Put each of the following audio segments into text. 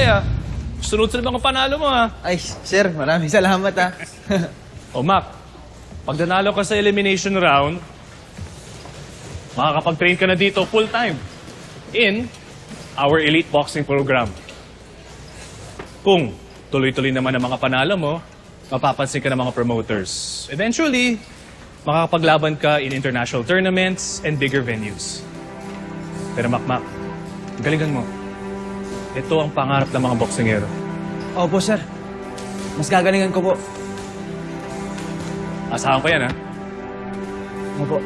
tay, ha? Sunod-sunod mga panalo mo, ha? Ay, sir, maraming salamat ha. O, Mac, pag nanalo ka sa elimination round, makakapag-train ka na dito full-time in our elite boxing program. Kung tuloy-tuloy naman ang mga panalo mo, mapapansin ka ng mga promoters. Eventually, makakapaglaban ka in international tournaments and bigger venues. Pero Mac, galingan mo. Ito ang pangarap ng mga boksingero. Opo, sir. Mas gagalingan ko po. Asahan ko yan, ha? Opo.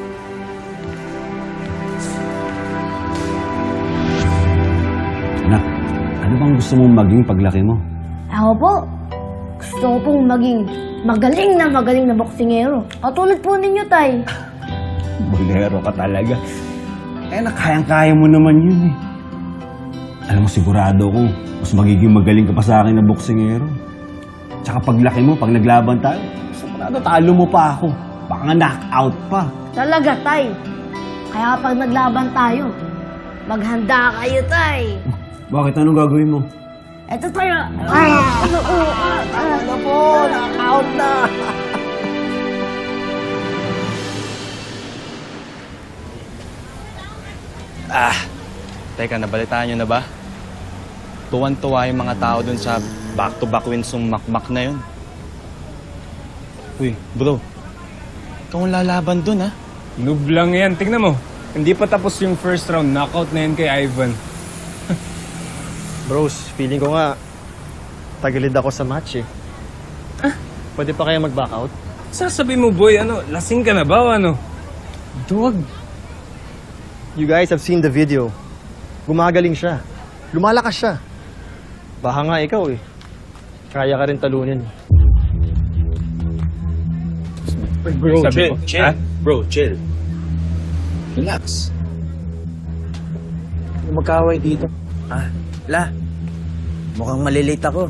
Anak, ano bang gusto mong maging paglaki mo? Ako po, gusto ko pong maging magaling na boksingero. Katulad po ninyo, tay. Bolero ka talaga. Eh, kayang-kaya mo naman yun eh. Alam mo, sigurado ko, mas magiging magaling ka pa sa akin na boksingero. Tsaka paglaki mo, pag naglaban tayo, sigurado talo mo pa ako. Baka nga knockout pa. Talaga, tay. Kaya kapag naglaban tayo, maghanda kayo, tay. Bakit? Anong gagawin mo? Eto tayo. Ano po, knock-out na. Teka, nabalitaan nyo na ba? Tuwan-tuwa yung mga tao dun sa back-to-back wins ng makmak na yun. Uy, bro. Ikaw ang lalaban dun, ha? Noob lang yan. Tingnan mo. Hindi pa tapos yung first round. Knockout na yan kay Ivan. Bros, feeling ko nga, tagilid ako sa match eh. Pwede pa kaya mag-back out? Sasabi mo, boy, lasing ka na ba o ano? Duwag! You guys have seen the video. Gumagaling siya. Lumalakas siya. Baka nga ikaw eh. Kaya ka rin talunin. Bro, Sabi ko, chill. Ha? Bro, chill. Relax. Magkaway dito. Mukhang malilate ako.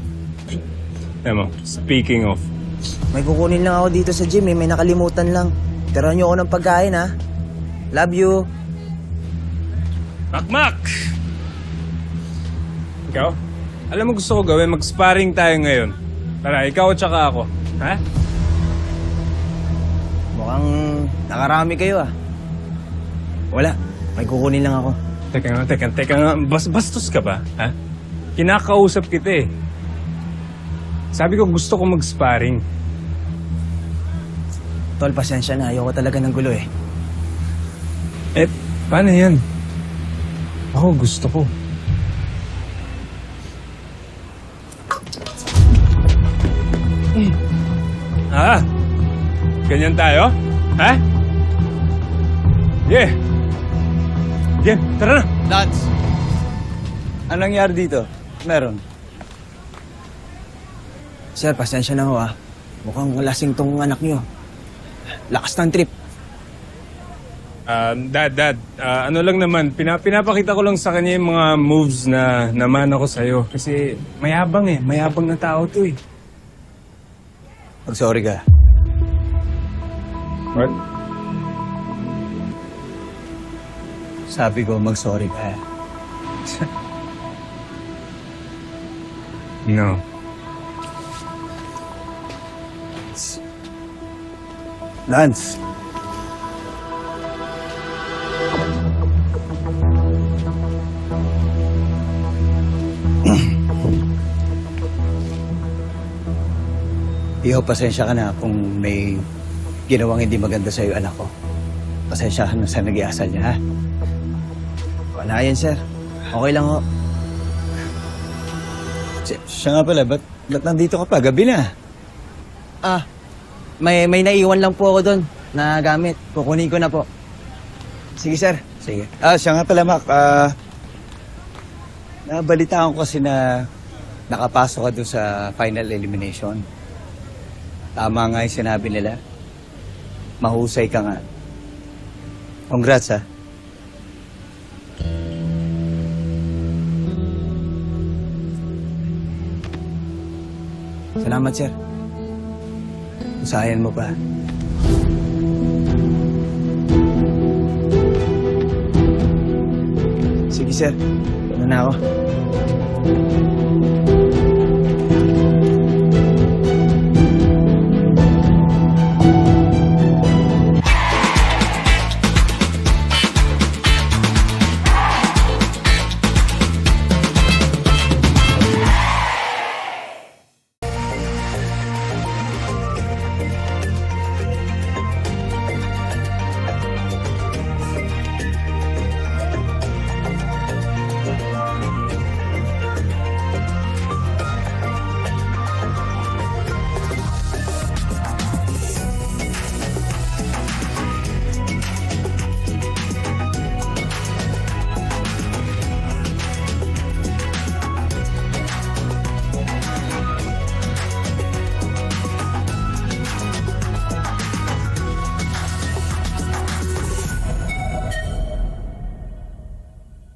Alam mo, speaking of, May kukunin lang ako dito sa gym eh. May nakalimutan lang. Tirahan niyo ako ng pagkain ha. Love you. Makmak! Ikaw? Alam mo gusto ko gawin, mag-sparring tayo ngayon. Tara, ikaw at saka ako. Ha? Mukhang nakarami kayo ah. Wala. May kukunin lang ako. Teka nga. Bastos ka ba? Ha? Kinakausap kita eh. Sabi ko gusto ko mag-sparring. Tol, pasensya na. Ayoko talaga ng gulo eh. Eh, paano yan? Ako gusto ko. Ganyan tayo? Ha? Yeah. Game, tara na. Lance! Anong nangyari dito? Meron. Sir, pasensya na ho ah. Mukhang lasing tong anak niyo. Lakas ng trip. Dad, ano lang naman, pinapakita ko lang sa kanya yung mga moves na naman ako sa'yo. Kasi mayabang eh, mayabang na tao to eh. Mag-sorry ka. What? Sabi ko, mag-sorry ka. No. Lance! Iho, pasensya ka na kung may ginawang hindi maganda sa'yo anak ko. Pasensya ka na sa nag-iasal niya, ha? Wala yan, sir. Okay lang ho. Siya nga pala, ba't nandito ka pa? Gabi na. May naiwan lang po ako doon na gamit. Kukunin ko na po. Sige, sir. Sige. Siya nga pala, Mac. Nabalitaan ko kasi na nakapasok ka doon sa final elimination. Tama nga yung sinabi nila. Mahusay ka nga. Congrats, ha? Salamat, sir. Usahayan mo pa. Sige, sir. Ano na ako?